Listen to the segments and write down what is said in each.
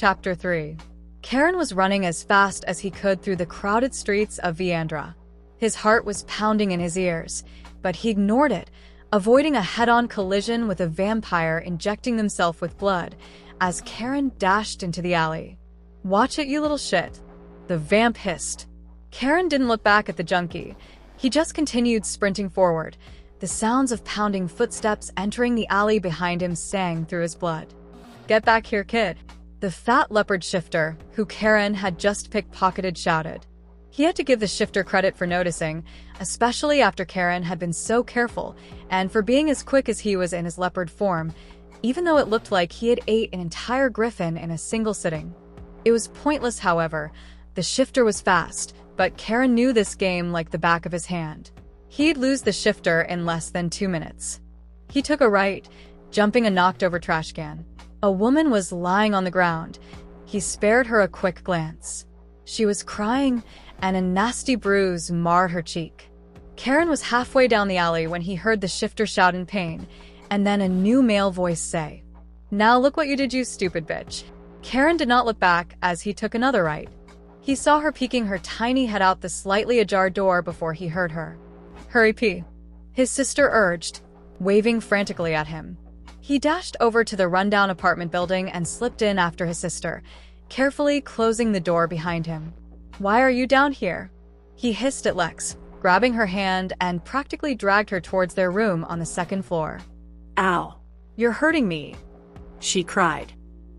Chapter 3. Kaeron was running as fast as he could through the crowded streets of Viandra. His heart was pounding in his ears, but he ignored it, avoiding a head-on collision with a vampire injecting himself with blood as Kaeron dashed into the alley. "Watch it, you little shit," the vamp hissed. Kaeron didn't look back at the junkie. He just continued sprinting forward. The sounds of pounding footsteps entering the alley behind him sang through his blood. "Get back here, kid," the fat leopard shifter, who Kaeron had just pickpocketed, shouted. He had to give the shifter credit for noticing, especially after Kaeron had been so careful and for being as quick as he was in his leopard form, even though it looked like he had ate an entire griffin in a single sitting. It was pointless, however. The shifter was fast, but Kaeron knew this game like the back of his hand. He'd lose the shifter in less than 2 minutes. He took a right, jumping a knocked-over trash can. A woman was lying on the ground. He spared her a quick glance. She was crying, and a nasty bruise marred her cheek. Kaeron was halfway down the alley when he heard the shifter shout in pain, and then a new male voice say, "Now look what you did, you stupid bitch." Kaeron did not look back as he took another right. He saw her peeking her tiny head out the slightly ajar door before he heard her. "Hurry, pee," his sister urged, waving frantically at him. He dashed over to the rundown apartment building and slipped in after his sister, carefully closing the door behind him. "Why are you down here?" he hissed at Lex, grabbing her hand and practically dragged her towards their room on the second floor. "Ow. "You're hurting me," she cried.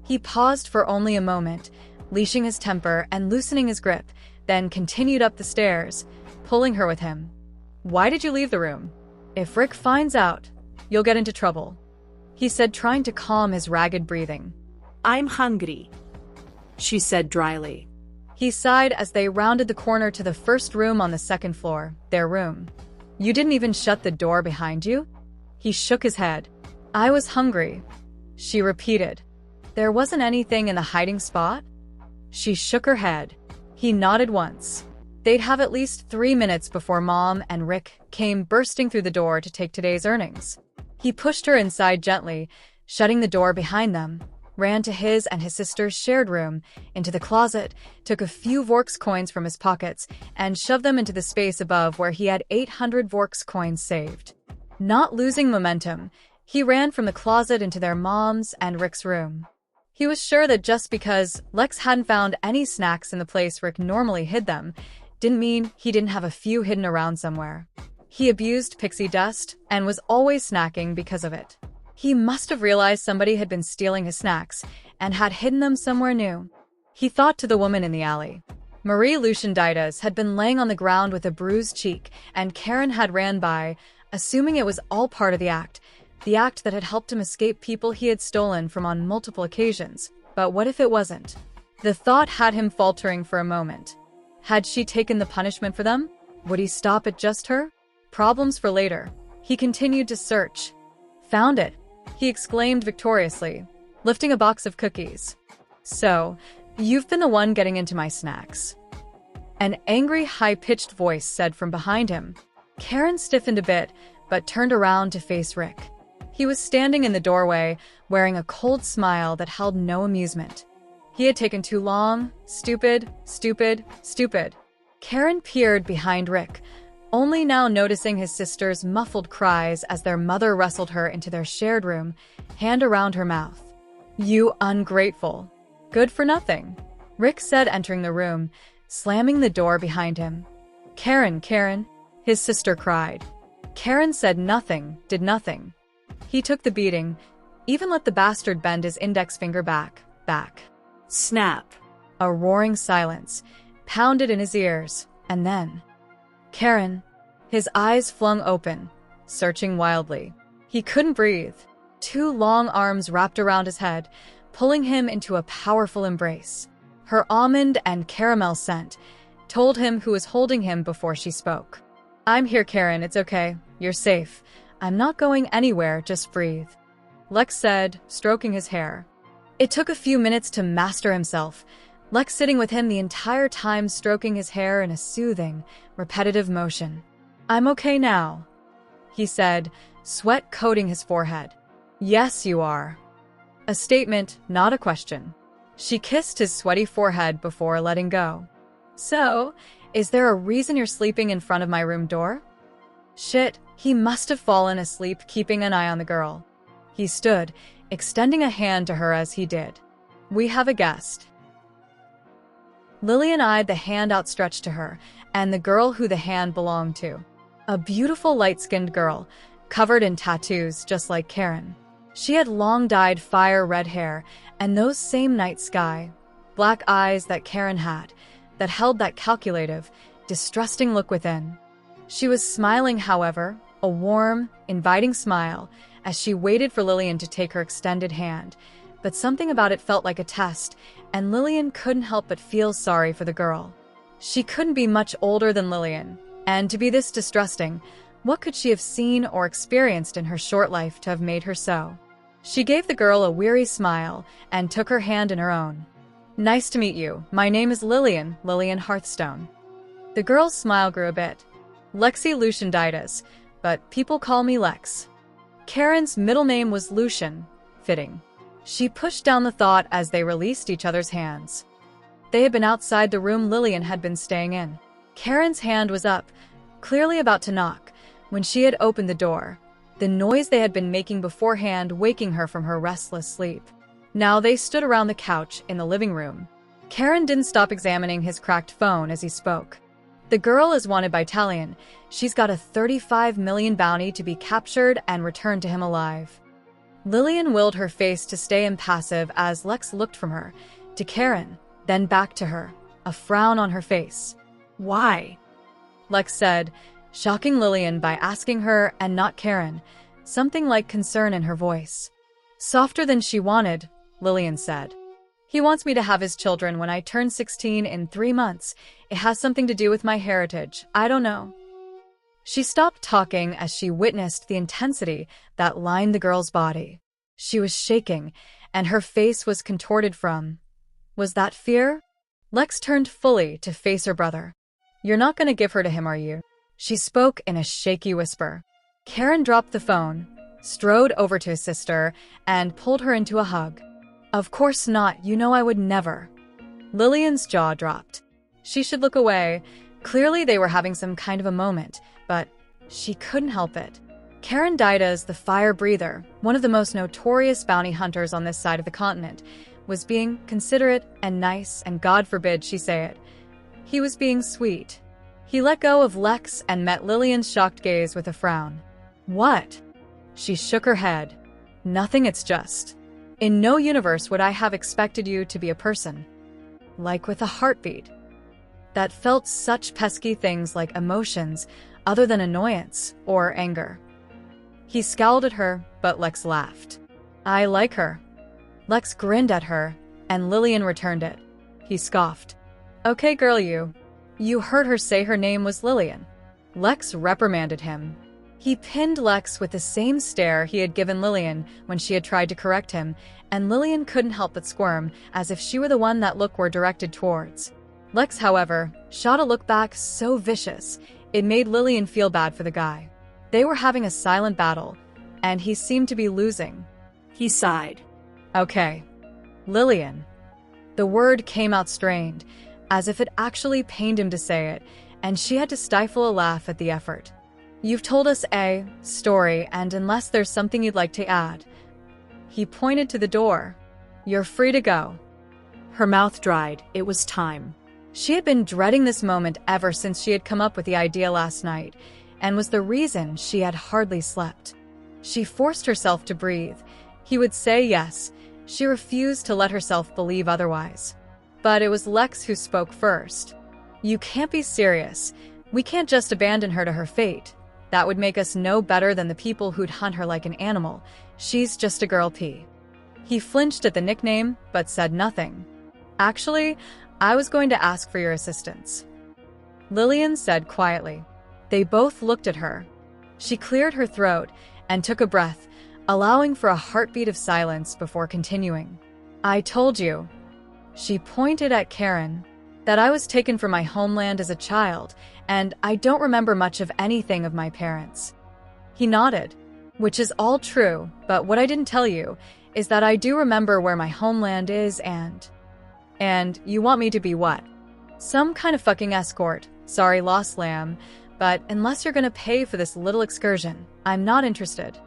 He paused for only a moment, leashing his temper and loosening his grip, then continued up the stairs, pulling her with him. "Why did you leave the room? If Rick finds out, you'll get into trouble," he said, trying to calm his ragged breathing. "I'm hungry," she said dryly. He sighed as they rounded the corner to the first room on the second floor, their room. "You didn't even shut the door behind you?" He shook his head. "I was hungry," she repeated. "There wasn't anything in the hiding spot?" She shook her head. He nodded once. They'd have at least 3 minutes before Mom and Rick came bursting through the door to take today's earnings. He pushed her inside gently, shutting the door behind them, ran to his and his sister's shared room, into the closet, took a few Vorks coins from his pockets, and shoved them into the space above where he had 800 Vorks coins saved. Not losing momentum, he ran from the closet into their mom's and Rick's room. He was sure that just because Lex hadn't found any snacks in the place Rick normally hid them, didn't mean he didn't have a few hidden around somewhere. He abused pixie dust and was always snacking because of it. He must have realized somebody had been stealing his snacks and had hidden them somewhere new. He thought to the woman in the alley. Marie Lucian Deitas had been laying on the ground with a bruised cheek, and Kaeron had ran by, assuming it was all part of the act that had helped him escape people he had stolen from on multiple occasions. But what if it wasn't? The thought had him faltering for a moment. Had she taken the punishment for them? Would he stop at just her? Problems for later. He continued to search. "Found it," he exclaimed victoriously, lifting a box of cookies. "So, you've been the one getting into my snacks," an angry, high-pitched voice said from behind him. Kaeron stiffened a bit, but turned around to face Rick. He was standing in the doorway, wearing a cold smile that held no amusement. He had taken too long. Stupid, stupid, stupid. Kaeron peered behind Rick, only now noticing his sister's muffled cries as their mother wrestled her into their shared room, hand around her mouth. "You ungrateful. Good for nothing," Rick said, entering the room, slamming the door behind him. Kaeron," his sister cried. Kaeron said nothing, did nothing. He took the beating, even let the bastard bend his index finger back. Snap. A roaring silence pounded in his ears, and then... Kaeron, his eyes flung open, searching wildly. He couldn't breathe. 2 long arms wrapped around his head, pulling him into a powerful embrace. Her almond and caramel scent told him who was holding him before she spoke. "I'm here, Kaeron, it's okay. You're safe. I'm not going anywhere, just breathe," Lex said, stroking his hair. It took a few minutes to master himself, Lex sitting with him the entire time, stroking his hair in a soothing, repetitive motion. "I'm okay now," he said, sweat coating his forehead. "Yes, you are." A statement, not a question. She kissed his sweaty forehead before letting go. So, is there a reason you're sleeping in front of my room door? Shit, he must have fallen asleep keeping an eye on the girl. He stood, extending a hand to her as he did. We have a guest. Lillian eyed the hand outstretched to her, and the girl who the hand belonged to. A beautiful light-skinned girl, covered in tattoos just like Kaeron. She had long dyed fire red hair and those same night sky, black eyes that Kaeron had, that held that calculative, distrusting look within. She was smiling, however, a warm, inviting smile, as she waited for Lillian to take her extended hand, but something about it felt like a test, and Lillian couldn't help but feel sorry for the girl. She couldn't be much older than Lillian, and to be this distrusting, what could she have seen or experienced in her short life to have made her so? She gave the girl a weary smile and took her hand in her own. Nice to meet you. My name is Lillian Hearthstone. The girl's smile grew a bit. Lexi Lucian Deitas, but people call me Lex. Karen's middle name was Lucian, fitting. She pushed down the thought as they released each other's hands. They had been outside the room Lillian had been staying in. Karen's hand was up, clearly about to knock, when she had opened the door, the noise they had been making beforehand waking her from her restless sleep. Now they stood around the couch in the living room. Kaeron didn't stop examining his cracked phone as he spoke. The girl is wanted by Talion. She's got a 35 million bounty to be captured and returned to him alive. Lillian willed her face to stay impassive as Lex looked from her, to Kaeron, then back to her, a frown on her face. Why? Lex said, shocking Lillian by asking her and not Kaeron, something like concern in her voice. Softer than she wanted, Lillian said. He wants me to have his children when I turn 16 in 3 months. It has something to do with my heritage. I don't know. She stopped talking as she witnessed the intensity that lined the girl's body. She was shaking, and her face was contorted from. Was that fear? Lex turned fully to face her brother. You're not going to give her to him, are you? She spoke in a shaky whisper. Kaeron dropped the phone, strode over to his sister, and pulled her into a hug. Of course not, you know I would never. Lillian's jaw dropped. She should look away. Clearly they were having some kind of a moment, but she couldn't help it. Kaeron Deitas, the fire breather, one of the most notorious bounty hunters on this side of the continent, was being considerate and nice, and God forbid she say it. He was being sweet. He let go of Lex and met Lillian's shocked gaze with a frown. What? She shook her head. Nothing, it's just. In no universe would I have expected you to be a person. Like with a heartbeat. That felt such pesky things like emotions other than annoyance or anger. He scowled at her, but Lex laughed. I like her. Lex grinned at her, and Lillian returned it. He scoffed. Okay, girl, you heard her say her name was Lillian. Lex reprimanded him. He pinned Lex with the same stare he had given Lillian when she had tried to correct him, and Lillian couldn't help but squirm, as if she were the one that look were directed towards. Lex, however, shot a look back so vicious, it made Lillian feel bad for the guy. They were having a silent battle, and he seemed to be losing. He sighed. Okay. Lillian. The word came out strained, as if it actually pained him to say it, and she had to stifle a laugh at the effort. You've told us a story, and unless there's something you'd like to add. He pointed to the door. You're free to go. Her mouth dried. It was time. She had been dreading this moment ever since she had come up with the idea last night, and was the reason she had hardly slept. She forced herself to breathe. He would say yes. She refused to let herself believe otherwise. But it was Lex who spoke first. You can't be serious. We can't just abandon her to her fate. That would make us no better than the people who'd hunt her like an animal. She's just a girl P. He flinched at the nickname, but said nothing. Actually, I was going to ask for your assistance. Lillian said quietly. They both looked at her. She cleared her throat and took a breath, allowing for a heartbeat of silence before continuing. I told you. She pointed at Kaeron. That I was taken from my homeland as a child, and I don't remember much of anything of my parents. He nodded, which is all true, but what I didn't tell you is that I do remember where my homeland is, and And you want me to be what? Some kind of fucking escort. Sorry, lost lamb, but unless you're gonna pay for this little excursion, I'm not interested.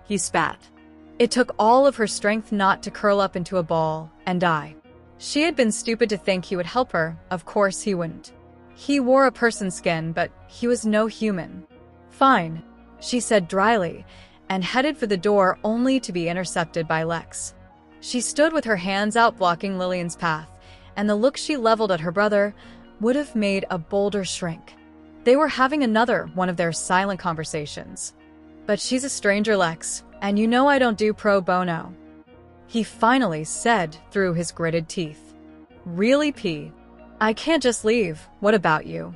He spat. It took all of her strength not to curl up into a ball and die. She had been stupid to think he would help her. Of course he wouldn't. He wore a person's skin, but he was no human. Fine, she said dryly, and headed for the door only to be intercepted by Lex. She stood with her hands out blocking Lillian's path, and the look she leveled at her brother would have made a boulder shrink. They were having another one of their silent conversations. But she's a stranger, Lex, and you know I don't do pro bono. He finally said through his gritted teeth. Really, P? I can't just leave. What about you?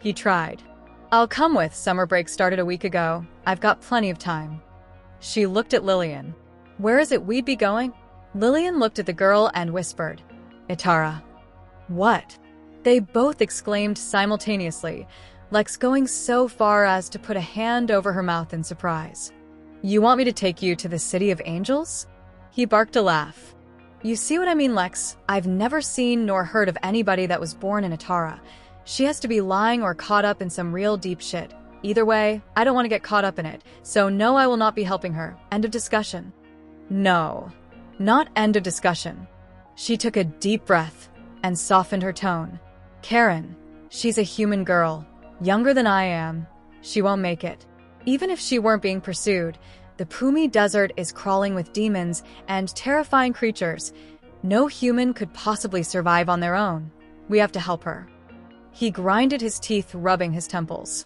He tried. I'll come with. Summer break started a week ago. I've got plenty of time. She looked at Lillian. Where is it we'd be going? Lillian looked at the girl and whispered, Itara. What? They both exclaimed simultaneously, Lex going so far as to put a hand over her mouth in surprise. You want me to take you to the City of Angels? He barked a laugh. You see what I mean, Lex? I've never seen nor heard of anybody that was born in Itara. She has to be lying or caught up in some real deep shit. Either way, I don't want to get caught up in it, so no, I will not be helping her. End of discussion. No, not end of discussion. She took a deep breath and softened her tone. Kaeron, she's a human girl, younger than I am. She won't make it. Even if she weren't being pursued, the Pumi desert is crawling with demons and terrifying creatures. No human could possibly survive on their own. We have to help her. He grinded his teeth, rubbing his temples.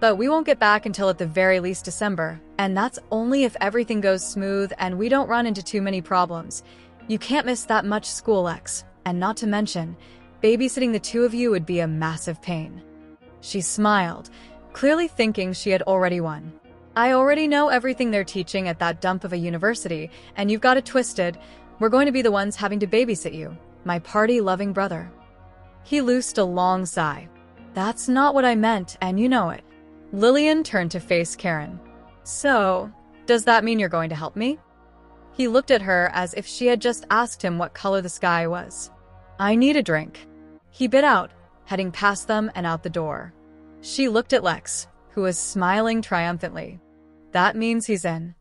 But we won't get back until at the very least December, and that's only if everything goes smooth and we don't run into too many problems. You can't miss that much school, Lex, and not to mention, babysitting the two of you would be a massive pain. She smiled, clearly thinking she had already won. I already know everything they're teaching at that dump of a university, and you've got it twisted. We're going to be the ones having to babysit you, my party-loving brother. He loosed a long sigh. That's not what I meant, and you know it. Lillian turned to face Kaeron. So, does that mean you're going to help me? He looked at her as if she had just asked him what color the sky was. I need a drink. He bit out, heading past them and out the door. She looked at Lex, who was smiling triumphantly. That means he's in.